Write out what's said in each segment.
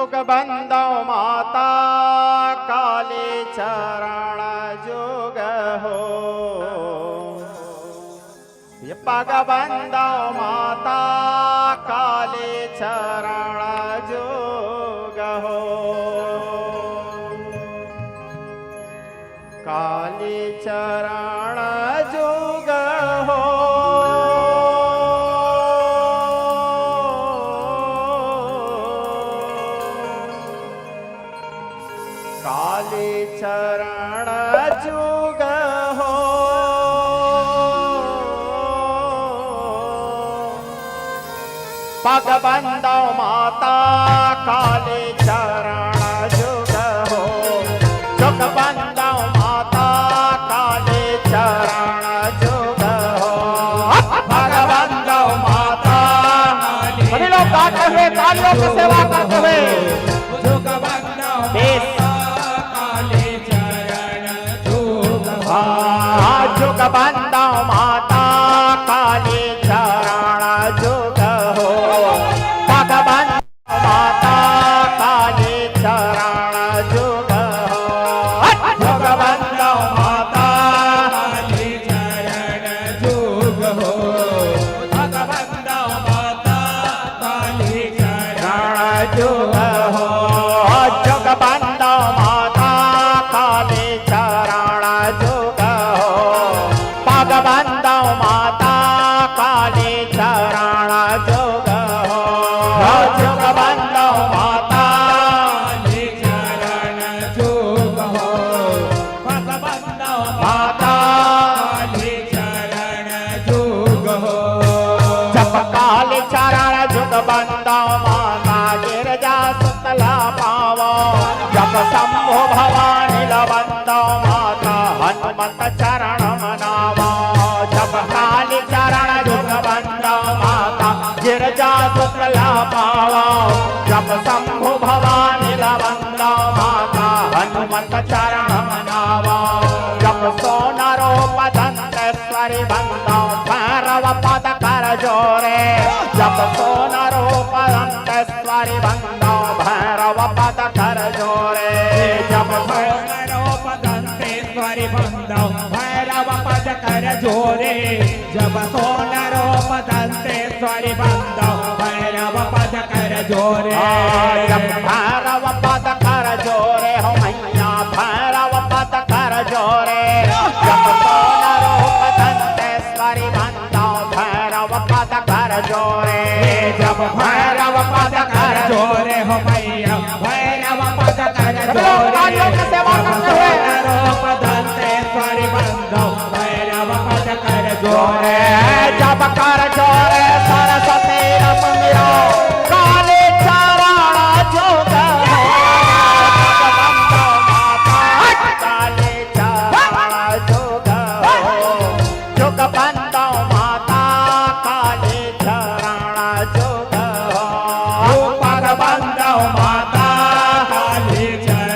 जुग बंदो माता काली चरण जुग हो। ये पग बंदो माता काली चरण जुग हो। काली चरण जुग हो। काली चरण जुग हो। पग बंदो माता काली चरण जुग हो। जुग बंदो माता काली चरण जुग हो। पग बंदो माता सभी लोग गाते हुए तालियों से सेवा करते हुए जुग बंदो जुग बंदो माता काली चरण जुग हो। पग बंदो माता काली चरण जुग हो। जुग बंदो माता काली चरण जुग हो। पग बंदो माता काली चरण जुग हो। जुग बंदो माता काली चरण जुग हो। पग बंदो माता काली चरण जुग हो। जुग बंदो माता काली चरण जुग हो। पग बंदो माता काली चरण जुग हो। जप काली चरण जुग बंदो माता गिरजा सुतला पावो। जप शंभु भवानी लबंदो माता हनुमत चरण मनावो। जप काली चरण जुग बंदो माता गिरजा सुतला पावो। जप शंभु भवानी लबंदो माता हनुमत चरण मनावो। जप सोनरो पदंतेश्वरी बंदो भैरव पद कर जोरे। जप सोनरो पदंतेश्वरी बंदो भैरव पद कर जोरे। जप सोनरो पदंतेश्वरी बंदो भैरव पद कर जोरे। जप सोनरो पदंतेश्वरी बंदो भैरव पद कर जोरे। जप भैरव पद कर जोरे हो मैया भैरव पद कर जोरे। जप सोनरो पदंतेश्वरी बंदो भैरव पद कर जोरे। जप भैरव पद कर जोरे हो मैया भैरव पद कर जोरे। पदंतेश्वरी बंदो भैरव पद कर जोरे। जप कर जोरे सरस्वती रप मिरो काली चरण जुग हो। बंदो माता काली चरण जुग हो। जुग बंदो माता काली चरण जुग हो। पग बंदो माता काली चरण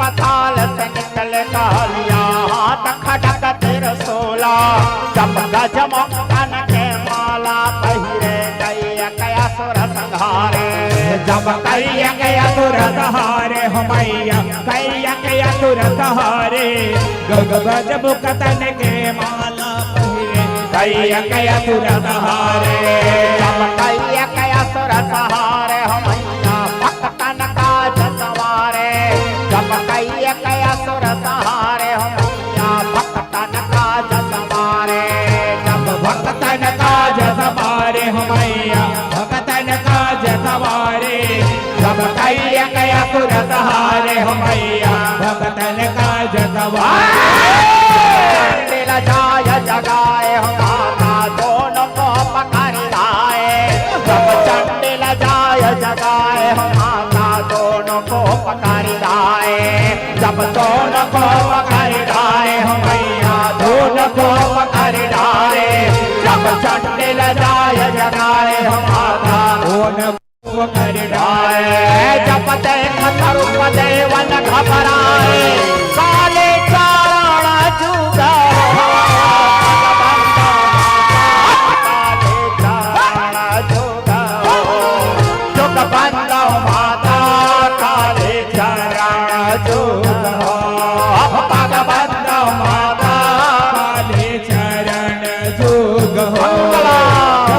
पताल से निकल कालिया हाथ खड़क त्रिशूला जब गजमुखन के माला पहिरे गैया कया सुर संहारे जब कैया कया सुर संहारे हो मैया कैया कया सुर संहारे गजमुखन के माला पहिरे कैया कया सुर संहारे जब कैया कया सुर संहारे हो मैया भक्तन काज सवारे जब कैया कया सुर संहारे हो मैया भक्तन काज सवारे जब भक्तन काज सवारे हो मैया भक्तन काज सवारे जब कैया कया सुर संहारे हो मैया भक्तन काज सवारे जाय जगाए हो माता दोनों को पकड़ लाए जब चंडिल जाय जगाए हो माता दोनों को पकड़ लाए जब दोनों को पकड़ लाए हो मैया दोनों को पकड़ लाए जब चंडिल जाय जगाए हो माता दोनों को पकड़ लाए जब देख रूप देवन घबराए काले चारण जुगा बंदो माता काले चरण जुग हो बंदो माता काले चरण जुग हो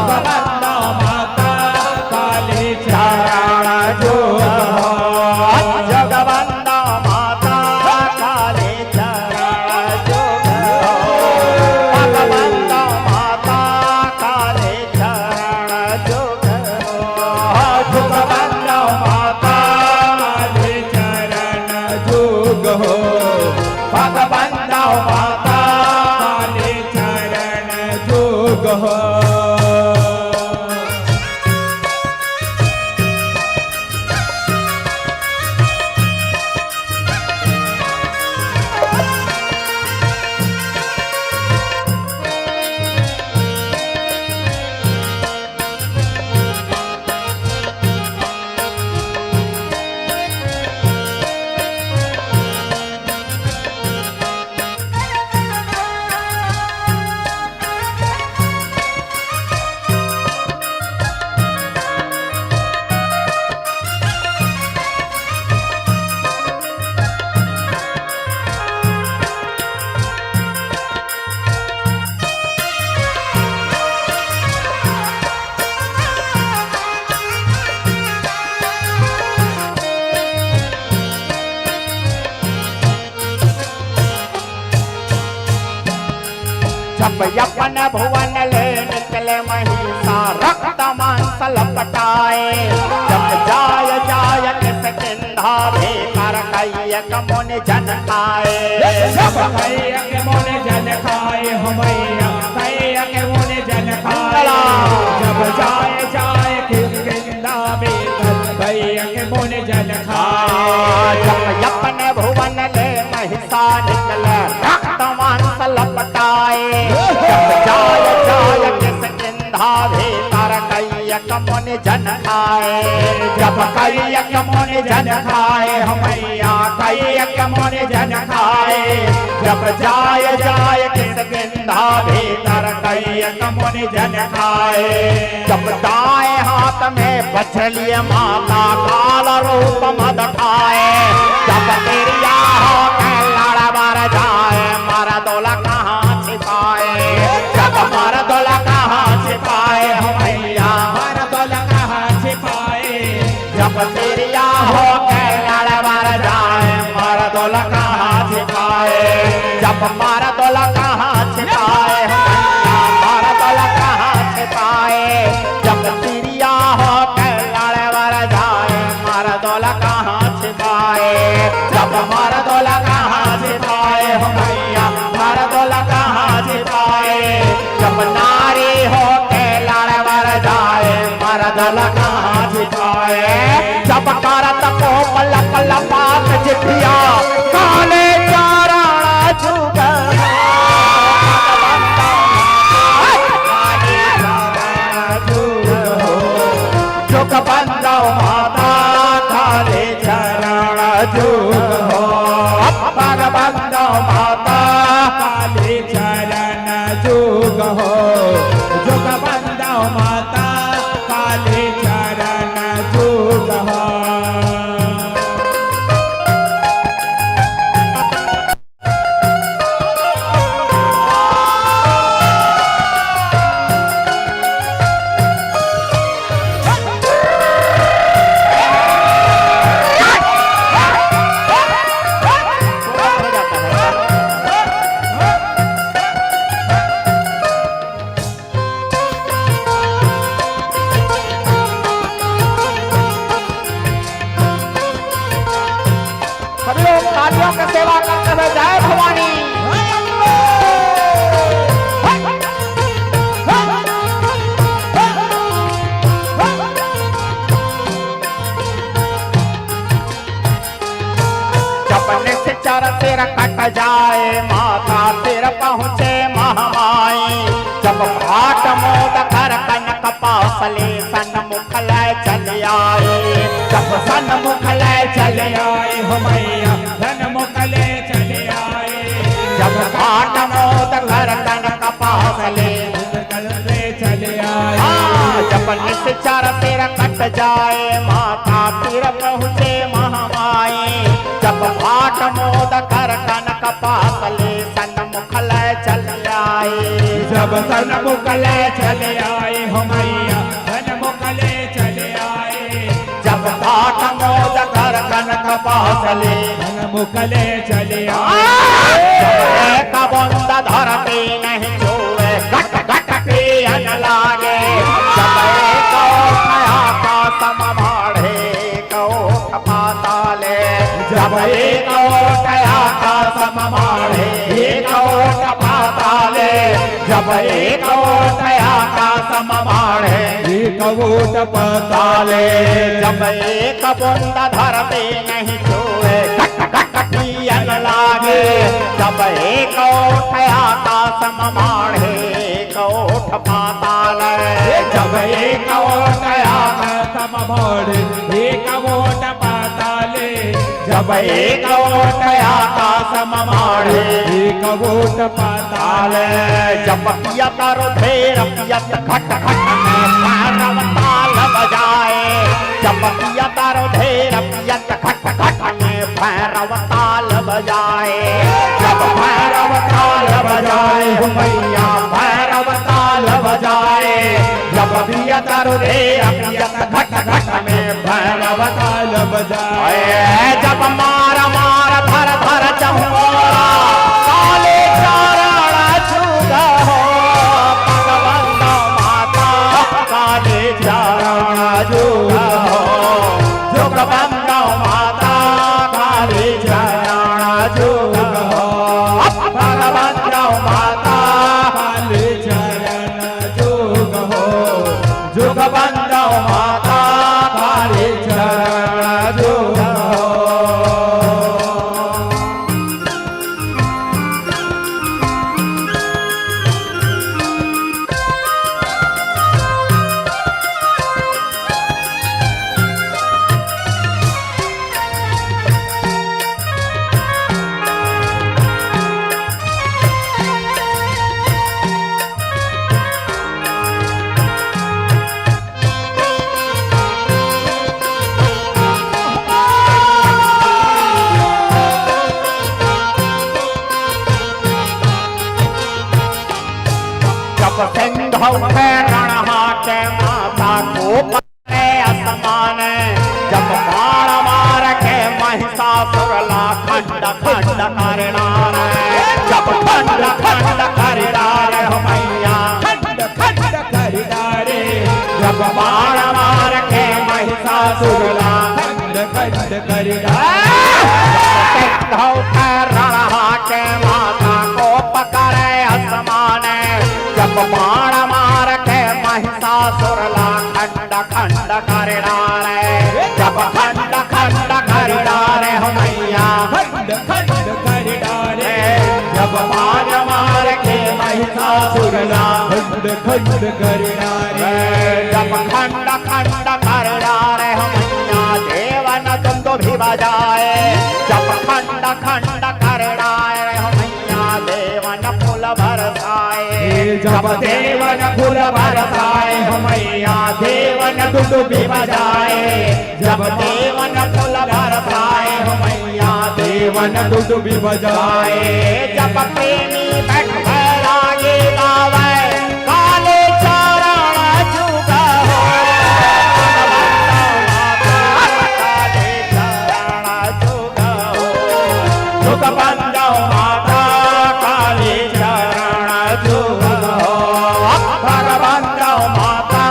बंदो माता काले चरण जुग हो जग बंदो माता काले चरण जुग हो बंदो माता काले चरण जुग हो भगवंदो माता काले चरण जुग हो जब यपन भुवन ले निकले महिषा रक्त मांस लपटाए जब जाय जाय किस किंधा भी कर कैयक मुनि जन खाए जब कैयक मुनि जन खाए हो मैया कैयक मुनि जन खाए जब जाय जाय किस किंधा भी कर कैयक मुनि जन खाए जब यपन भुवन ले महिषा निकले रक्त मांस लपटाए जब जाय जाय किस किंधा भीतर कैयक मुनि जन खाए जब कैयक मुनि जन खाए हो मैया कैयक मुनि जन खाए जब जाय जाय किस किंधा भीतर कैयक मुनि जन खाए जब दाएं हाथ में बछलिय माता काल रूप मद खाए जब तिरिया हो के लड़ा मार जाए मारा दोला कहाँ छिपाए जब मारा दोला कहाँ छिपाए हो मैया मारा दोला कहाँ छिपाए जब तिरिया हो के लड़ा मार जाए मारा दोला कहाँ छिपाए जब मारा दोला कहाँ छिपाए हो मैया मारा दोला कहाँ छिपाए जब तिरिया हो के लड़ा मार जाए मारा दोला कहाँ छिपाए जब मारा दोला कहाँ छिपाए हो मैया मारा दोला कहाँ छिपाए जब नारी हो के लड़ मर जाए मारा दोला कहाँ छिपाए जब करत को पलक लपात चिट्ठिया काले चारण जुग जुग बंदो माता काले चरण जुग हो सभी लोग तालियों की सेवा करते हुए जय भवानी। जपने से चार तेरा कट जाए माता तेर पहुँचे महामाई। जब भाट मोद कर कनक पासले सन्मुख लय चले आए। जब सन्मुख लय चले आए हो मैया सन्मुख लय चले आए। जब भाट मोद कर कनक पासले चले आए। जब निश्चर तेरा कट जाए माता तेर पहुँचे महामाई। जब भाट मोद कर कनक पासले सन्मुख लय चले आए। जब सन्मुख लय चले आए हो मैया सन्मुख लय चले आए। जब भाट मोद कर कनक पासले सन्मुख लय चले आए। एक बूंद धरती नहीं छुए घट घट पियन लागे। जब एक आकाश माढ़े कोठ पाताले। जब एक आकाश माढ़े कोठ पाताले। जब एक आकाश माढ़े कोट पाताले। जब एक बूंद धरती नहीं छुए घट घट पियन लागे। जब एक आकाश माढ़े कोठ पाताल। जब एक आकाश माढ़े कोट पाताले। जब एक आकाश माढ़े कोट पाताल। जब पियत रुधिर पियत खट खट में भैरव ताल बजाए। जब पियत रुधिर पियत खट खट में भैरव ताल बजाए। जब भैरव ताल बजाए हो मैया भैरव ताल बजाए। जब पियत रुधिर पियत खट खट में भैरव ताल बजाए। जब मार मार धर धर चहुरा काले चरण छुगा हो। भगवंत माता काले चरण छुगा हो। जोगबंद माता काले चरण छुगा हो। भगवंत माता काले चरण जोग हो। जोगबंद माता काले चरण छुगा हो। सिंधु रणहाट माता को पकड़े आसमान। जब मार मार के महिषासुर ला खंड खंड करनार। जब खंड खंड करनार हो मैया खंड खंड करिदारे। जब मार मार के महिषासुर ला खंड खंड करिदारे। सिंधु रणहाट माता को पकड़े आसमान। जब बाण मार के महिषासुर ला खंड खंड कर डाले। जब खंड खंड कर डाले हो मैया खंड खंड करिदारे। जब बाण मार के महिषासुर ला खंड खंड करिदारे। जब खंड खंड कर डाले हो मैया देवन दुंदु भी बजाए। जब खंड खंड कर डाले हो मैया देवन फूल बरसाए। जब देवन फूल बरसाए हो मैया देवन दुदुभी बजाए। जब देवन फूल बरसाए हो मैया देवन दुदुभी बजाए। जब प्रेमी बैठ बैरागी गावे काले चरण जुगा हो। काले चरण जुगा हो। जुगबंद माता काले चरण जुगा हो। भगवंत माता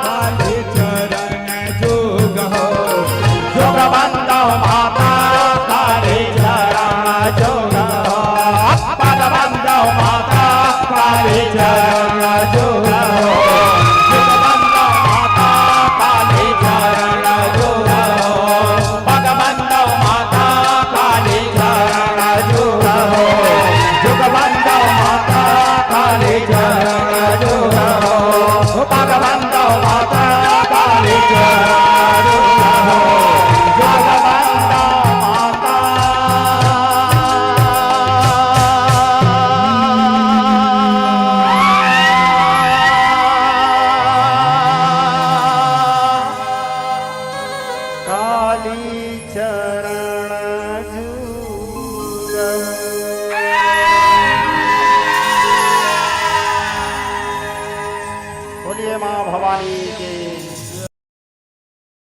काले चरण जोग हो। जुगबंद माता काले बोलिए माँ भवानी